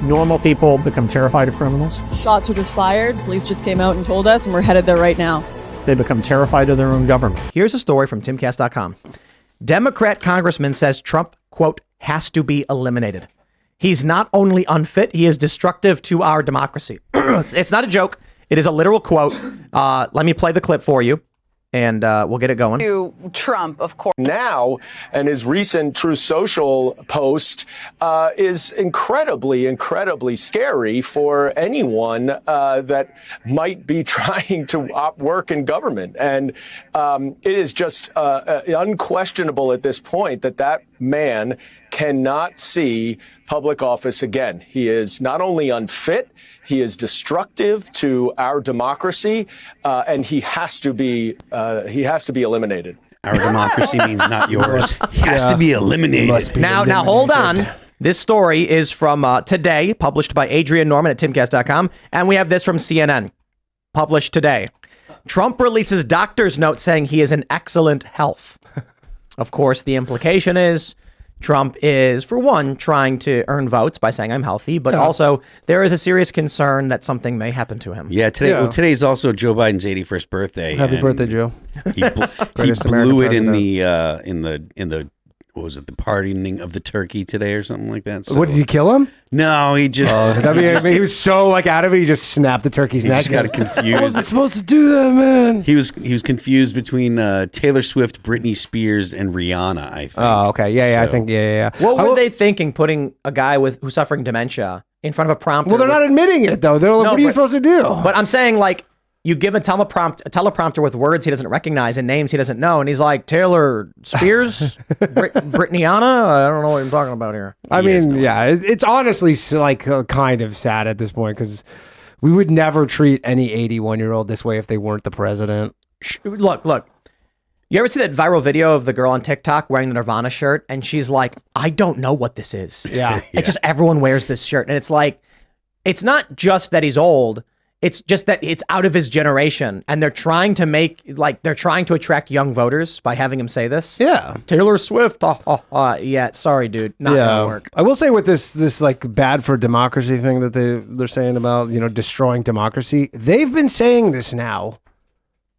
normal people become terrified of criminals. Shots were just fired. Police just came out and told us, and we're headed there right now. They become terrified of their own government. Here's a story from Timcast.com. Democrat congressman says Trump, quote, has to be eliminated. He's not only unfit, he is destructive to our democracy. It's not a joke. It is a literal quote. Let me play the clip for you, and we'll get it going. To Trump, of course. Now, and his recent Truth Social post is incredibly scary for anyone that might be trying to work in government. And it is just unquestionable at this point that man cannot see public office again. He is not only unfit, he is destructive to our democracy, and he has to be eliminated. Our democracy means not yours. He has to be eliminated. Now hold on. This story is from today, published by Adrian Norman at Timcast.com, and we have this from CNN, published today. Trump releases doctor's note saying he is in excellent health. Of course, the implication is Trump is, for one, trying to earn votes by saying I'm healthy, but also there is a serious concern that something may happen to him. Yeah, today's also Joe Biden's 81st birthday. Happy birthday, Joe! He blew it in the what was it, the pardoning of the turkey today or something like that. So, what, did he kill him? No, he just. He was so out of it. He just snapped the turkey's neck. He just got confused. I wasn't supposed to do that, man. He was confused between Taylor Swift, Britney Spears, and Rihanna. I think. Oh, okay, yeah. I think, yeah. What were they thinking, putting a guy who's suffering dementia in front of a prompter? Well, they're not admitting it though. They're like, what are you supposed to do? But I'm saying, like, you give a teleprompter with words he doesn't recognize and names he doesn't know, and he's like, Taylor Spears, Britneyana? I don't know what I'm talking about here. I mean, it's honestly kind of sad at this point, because we would never treat any 81-year-old this way if they weren't the president. Look. You ever see that viral video of the girl on TikTok wearing the Nirvana shirt, and she's like, I don't know what this is. Yeah. It's just everyone wears this shirt, and it's like, it's not just that he's old. It's just that it's out of his generation, and they're trying to attract young voters by having him say this. Yeah. Taylor Swift. Yeah. Sorry, dude. Not gonna work. I will say with this like bad for democracy thing that they're saying about, destroying democracy, they've been saying this now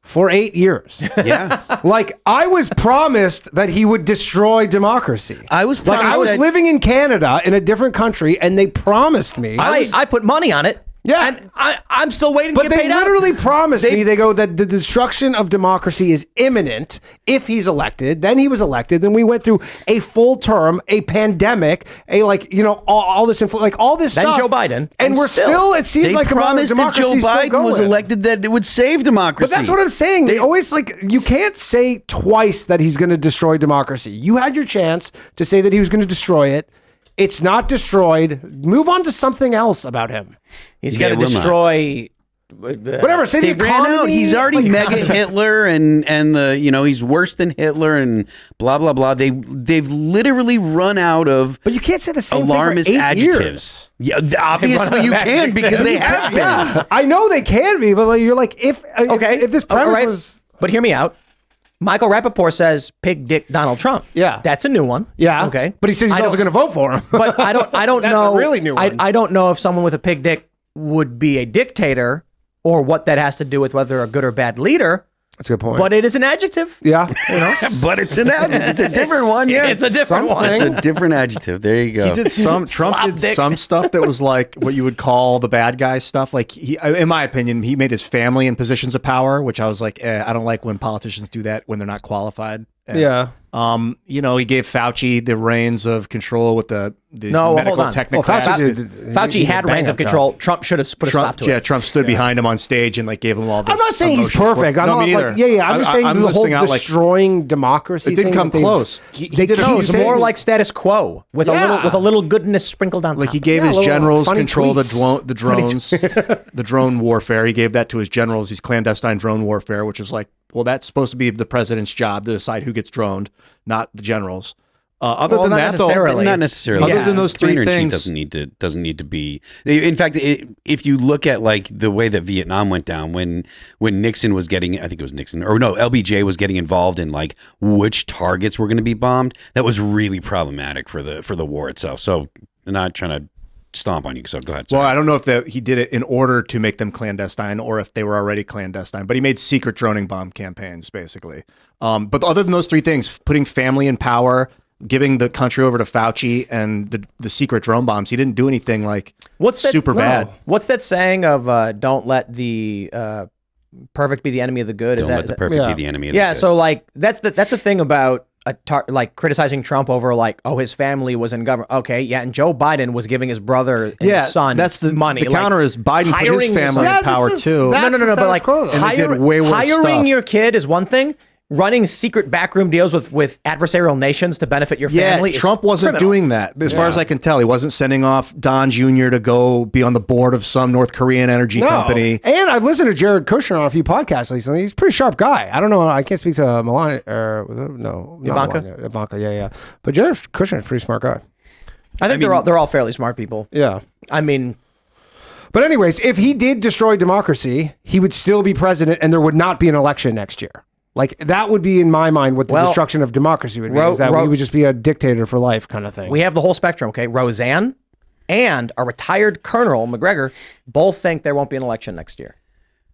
for 8 years. Yeah. Like, I was promised that he would destroy democracy. I was living in Canada in a different country, and they promised me. I put money on it. Yeah. And I'm still waiting to get paid out. But they literally promised me, they go, that the destruction of democracy is imminent if he's elected. Then he was elected. Then we went through a full term, a pandemic, all this all this then stuff. Joe Biden. And we're still, it seems like promised that Joe Biden was elected that it would save democracy. But that's what I'm saying. They always you can't say twice that he's going to destroy democracy. You had your chance to say that he was going to destroy it. It's not destroyed. Move on to something else about him. He's going to destroy whatever. Say they the ran economy. out. He's already mega Hitler, and he's worse than Hitler, and blah blah blah. They've literally run out of. But you can't say the same alarmist thing for 8 adjectives. Years. Yeah, obviously you can because they have been. Yeah, I know they can be, but you're like, if this premise was. But hear me out. Michael Rappaport says pig dick Donald Trump. Yeah. That's a new one. Yeah. Okay. But he says he's also going to vote for him. But I don't That's know. a really new one. I don't know if someone with a pig dick would be a dictator, or what that has to do with whether a good or bad leader. That's a good point. But it is an adjective. Yeah. But it's an adjective. It's a different one. Yeah. It's a different one. It's a different adjective. There you go. Trump did some stuff that was like what you would call the bad guy stuff. Like in my opinion, he made his family in positions of power, which I was like, I don't like when politicians do that when they're not qualified. Yeah. He gave Fauci the reins of control with the hold medical on. technocrats. Fauci had reins of control. Trump should have put a stop to it. Yeah, Trump stood behind him on stage and gave him all this. I'm not saying he's perfect. I'm not me neither. I'm just saying the whole destroying democracy. It didn't come close. It's more like status quo with a little goodness sprinkled on top. Like he gave his generals control the drones, the drone warfare. He gave that to his generals. These clandestine drone warfare, which is like, well, that's supposed to be the president's job to decide who gets droned, not the generals. Other than that, not necessarily. Other than those three things, doesn't need to be. In fact, if you look at like the way that Vietnam went down when Nixon was getting, I think it was Nixon, or no, LBJ was getting involved in like which targets were going to be bombed. That was really problematic for the war itself. So I'm not trying to stomp on you. So go ahead. Well, Sorry. I don't know if he did it in order to make them clandestine or if they were already clandestine, but he made secret droning bomb campaigns, basically. But other than those three things, putting family in power, giving the country over to Fauci, and the secret drone bombs, he didn't do anything like super bad. What's that saying of don't let the perfect be the enemy of the good? Don't let the perfect be the enemy of the good. So like that's the thing about like criticizing Trump over like, oh, his family was in government. Okay, yeah, and Joe Biden was giving his brother and his son that's the money. The counter is Biden put his family in power too. No, but like and they did way worse hiring stuff. your kid is one thing. Running secret backroom deals with adversarial nations to benefit your family. Trump wasn't doing that. As far as I can tell, he wasn't sending off Don Jr. to go be on the board of some North Korean energy company. And I've listened to Jared Kushner on a few podcasts recently. He's a pretty sharp guy. I don't know. I can't speak to Melania or was it? No, Ivanka. Ivanka, yeah. But Jared Kushner is a pretty smart guy. I think they're all fairly smart people. Yeah. I mean, but anyways, if he did destroy democracy, he would still be president, and there would not be an election next year. Like, that would be, in my mind, what the destruction of democracy would be, is that we would just be a dictator for life kind of thing. We have the whole spectrum, okay? Roseanne and a retired Colonel McGregor both think there won't be an election next year.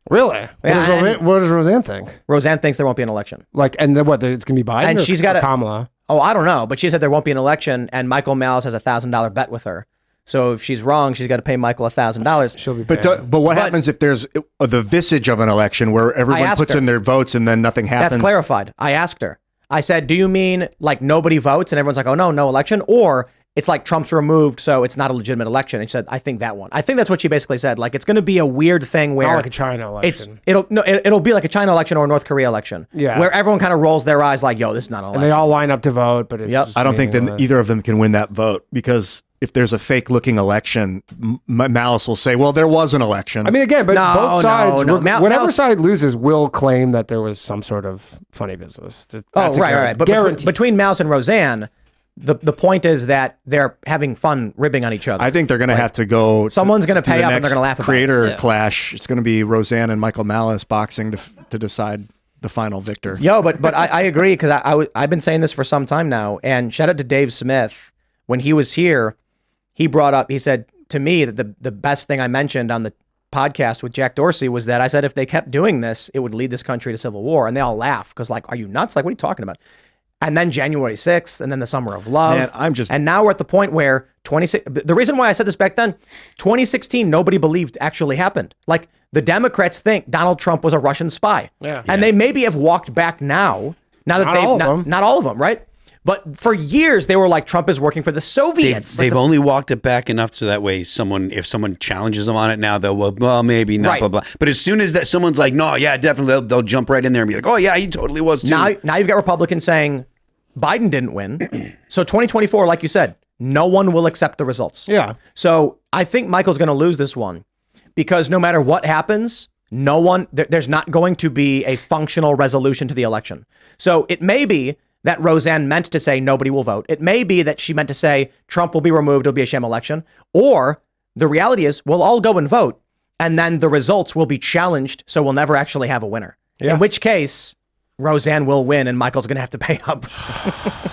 Really? What does Roseanne think? Roseanne thinks there won't be an election. Like, and then what, it's going to be Biden and she's got Kamala? Oh, I don't know, but she said there won't be an election, and Michael Malice has a $1,000 bet with her. So if she's wrong, she's got to pay Michael $1,000. She'll be but what happens if there's the visage of an election where everyone puts in their votes and then nothing happens? That's clarified. I asked her. I said, do you mean like nobody votes and everyone's like, oh, no election? Or it's like Trump's removed, so it's not a legitimate election. And she said, I think that one. I think that's what she basically said. Like, it's going to be a weird thing where... Not like a China election. It'll be like a China election or a North Korea election. Yeah. Where everyone kind of rolls their eyes like, yo, this is not an election. And they all line up to vote, but it's just I don't think that either of them can win that vote because... If there's a fake-looking election, Malice will say, well, there was an election. I mean, again, but both sides, whatever Malice, side loses will claim that there was some sort of funny business. Right. But between Malice and Roseanne, the point is that they're having fun ribbing on each other. I think they're going to have to go. Someone's going to pay up and they're going to laugh about it. Creator clash. It's going to be Roseanne and Michael Malice boxing to decide the final victor. Yo, but I agree because I've been saying this for some time now. And shout out to Dave Smith. When he was here, he said to me that the best thing I mentioned on the podcast with Jack Dorsey was that I said if they kept doing this, it would lead this country to civil war. And they all laugh because like, are you nuts? Like, what are you talking about? And then January 6th, and then the Summer of Love. Man, and now we're at the point where the reason why I said this back then, 2016, nobody believed actually happened. Like, the Democrats think Donald Trump was a Russian spy. Yeah. And they maybe have walked back now that not all of them, right? But for years, they were like, Trump is working for the Soviets. They've only walked it back enough so that way if someone challenges them on it now, they'll, well, maybe not, right. blah, blah. But as soon as that someone's like, no, yeah, definitely, they'll jump right in there and be like, oh, yeah, he totally was too. Now you've got Republicans saying Biden didn't win. So 2024, like you said, no one will accept the results. Yeah. So I think Michael's going to lose this one because no matter what happens, there's not going to be a functional resolution to the election. So it may be that Roseanne meant to say nobody will vote. It may be that she meant to say Trump will be removed, it'll be a sham election. Or the reality is we'll all go and vote and then the results will be challenged, so we'll never actually have a winner. Yeah. In which case, Roseanne will win and Michael's going to have to pay up.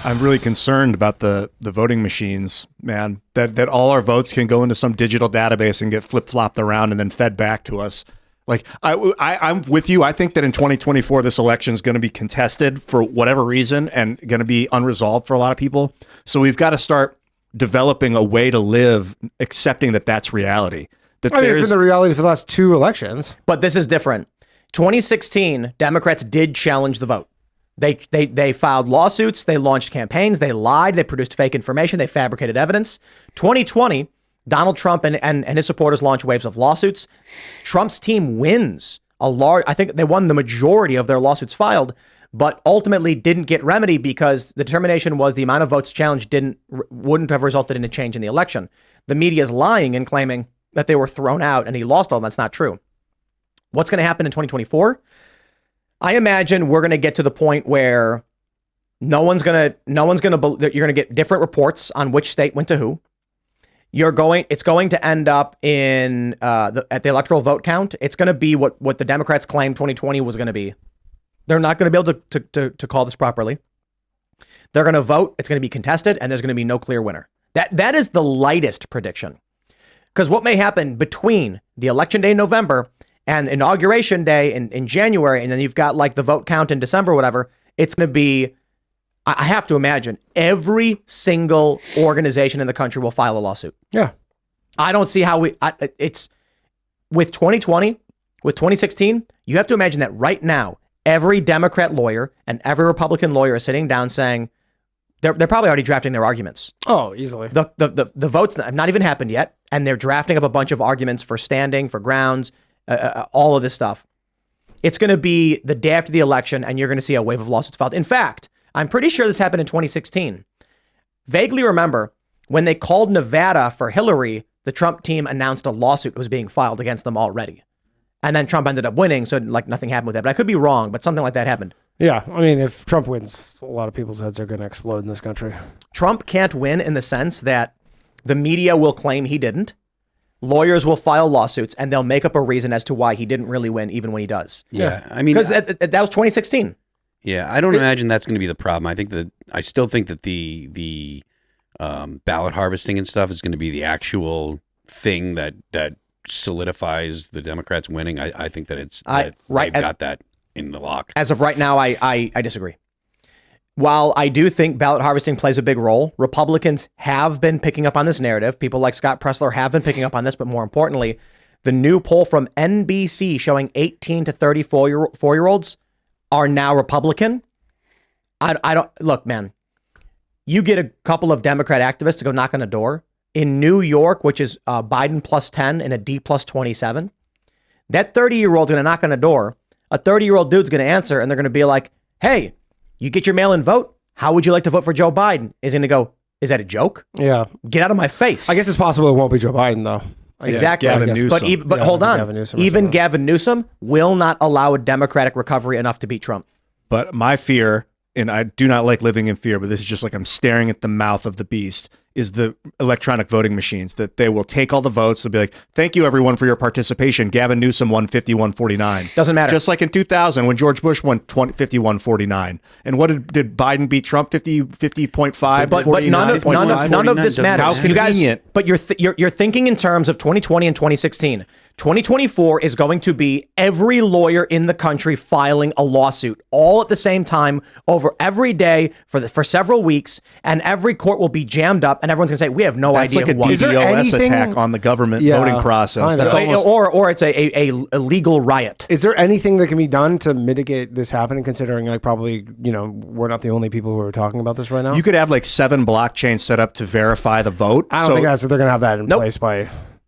I'm really concerned about the voting machines, man, that all our votes can go into some digital database and get flip-flopped around and then fed back to us. Like, I'm with you. I think that in 2024, this election is going to be contested for whatever reason and going to be unresolved for a lot of people. So we've got to start developing a way to live, accepting that that's reality. It's been the reality for the last two elections. But this is different. 2016, Democrats did challenge the vote. They filed lawsuits. They launched campaigns. They lied. They produced fake information. They fabricated evidence. 2020, Donald Trump and his supporters launch waves of lawsuits. Trump's team wins I think they won the majority of their lawsuits filed, but ultimately didn't get remedy because the determination was the amount of votes challenged wouldn't have resulted in a change in the election. The media is lying and claiming that they were thrown out and he lost all of them. That's not true. What's going to happen in 2024? I imagine we're going to get to the point where you're going to get different reports on which state went to who. It's going to end up at the electoral vote count. It's going to be what the Democrats claimed 2020 was going to be. They're not going to be able to call this properly. They're going to vote. It's going to be contested, and there's going to be no clear winner. That is the lightest prediction. Because what may happen between the election day in November and inauguration day in January, and then you've got like the vote count in December or whatever, it's going to be, I have to imagine, every single organization in the country will file a lawsuit. Yeah. I don't see how it's with 2020, with 2016, you have to imagine that right now, every Democrat lawyer and every Republican lawyer is sitting down saying, they're probably already drafting their arguments. Oh, easily. The votes have not even happened yet, and they're drafting up a bunch of arguments for standing, for grounds, all of this stuff. It's going to be the day after the election, and you're going to see a wave of lawsuits filed. In fact, I'm pretty sure this happened in 2016. Vaguely remember when they called Nevada for Hillary, the Trump team announced a lawsuit was being filed against them already. And then Trump ended up winning, so like nothing happened with that. But I could be wrong, but something like that happened. Yeah, I mean, if Trump wins, a lot of people's heads are going to explode in this country. Trump can't win in the sense that the media will claim he didn't. Lawyers will file lawsuits, and they'll make up a reason as to why he didn't really win, even when he does. Yeah. I mean, because that was 2016. Yeah, I don't imagine that's going to be the problem. I still think that the ballot harvesting and stuff is going to be the actual thing that solidifies the Democrats winning. I think that they've got that in the lock. As of right now, I disagree. While I do think ballot harvesting plays a big role, Republicans have been picking up on this narrative. People like Scott Presler have been picking up on this, but more importantly, the new poll from NBC showing 18 to 34-year-olds are now Republican. I don't look, man. You get a couple of Democrat activists to go knock on a door in New York, which is Biden plus 10 and a D plus 27. That 30-year-old's going to knock on a door. A 30-year-old dude's going to answer, and they're going to be like, "Hey, you get your mail-in vote? How would you like to vote for Joe Biden?" Is going to go, "Is that a joke? Yeah. Get out of my face." I guess it's possible it won't be Joe Biden, though. Exactly. Gavin Newsom. But hold on. Even Gavin Newsom will not allow a Democratic recovery enough to beat Trump. But my fear, and I do not like living in fear, but this is just like I'm staring at the mouth of the beast, is the electronic voting machines, that they will take all the votes. They'll be like, "Thank you, everyone, for your participation. Gavin Newsom won 51-49. Doesn't matter. Just like in 2000 when George Bush won 51-49. And what did Biden beat Trump? 50.5? But none of this matters. How convenient. But you're thinking in terms of 2020 and 2016. 2024 is going to be every lawyer in the country filing a lawsuit all at the same time over every day for several weeks, and every court will be jammed up, and everyone's going to say, "We have no That's idea like a what." DDoS attack on the government voting process. That's almost, or it's a legal riot. Is there anything that can be done to mitigate this happening, considering like probably, we're not the only people who are talking about this right now? you could have like 7 blockchains set up to verify the vote. I don't think they're going to have that in place by...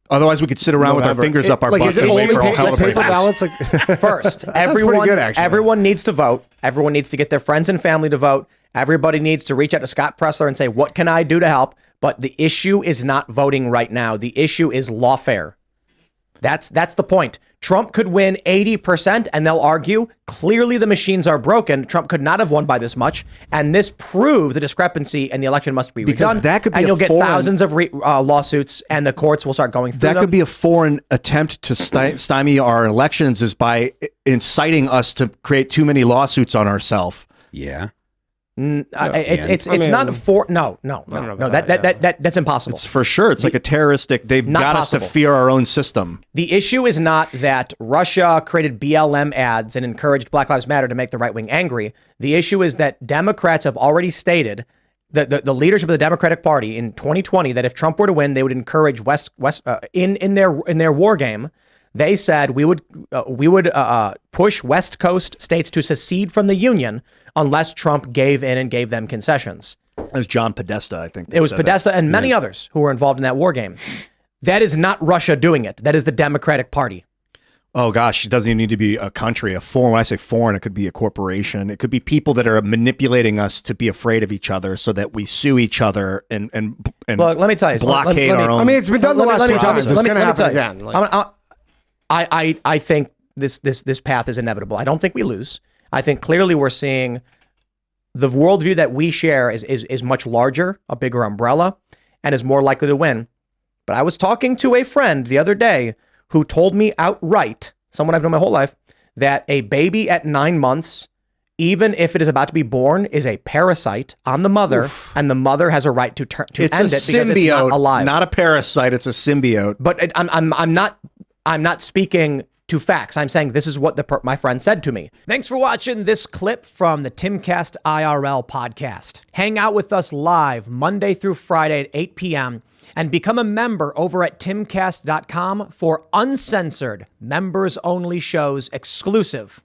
Otherwise, we could sit around with our fingers up our butts and wait for all hell to break loose. First, everyone needs to vote. Everyone needs to get their friends and family to vote. Everybody needs to reach out to Scott Presler and say, "What can I do to help?" But the issue is not voting right now. The issue is lawfare. That's the point. Trump could win 80%, and they'll argue clearly the machines are broken. Trump could not have won by this much, and this proves a discrepancy, and the election must be redone. That could be and you'll get thousands of lawsuits, and the courts will start going through them. That could be a foreign attempt to stymie our elections, is by inciting us to create too many lawsuits on ourselves. Yeah. It's not for no. That's impossible. It's for sure. It's like a terroristic. They've got us to fear our own system. The issue is not that Russia created BLM ads and encouraged Black Lives Matter to make the right wing angry. The issue is that Democrats have already stated that the leadership of the Democratic Party in 2020 that if Trump were to win, they would encourage in their war game. They said we would push West Coast states to secede from the Union unless Trump gave in and gave them concessions. It was John Podesta, I think. It was Podesta and many others who were involved in that war game. That is not Russia doing it. That is the Democratic Party. Oh, gosh, it doesn't even need to be a country, a foreign. When I say foreign, it could be a corporation. It could be people that are manipulating us to be afraid of each other so that we sue each other and look, let me tell you, blockade our own. I mean, it's been done the last 2 times. It's going to happen again. I think this path is inevitable. I don't think we lose. I think clearly we're seeing the worldview that we share is much larger, a bigger umbrella, and is more likely to win. But I was talking to a friend the other day who told me outright, someone I've known my whole life, that a baby at 9 months even if it is about to be born, is a parasite on the mother, and the mother has a right to end it because it's not alive. Not a parasite. It's a symbiote. But I'm not speaking to facts. I'm saying this is what my friend said to me. Thanks for watching this clip from the Timcast IRL podcast. Hang out with us live Monday through Friday at 8 p.m. and become a member over at timcast.com for uncensored, members-only shows exclusive.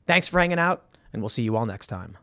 Thanks for hanging out, and we'll see you all next time.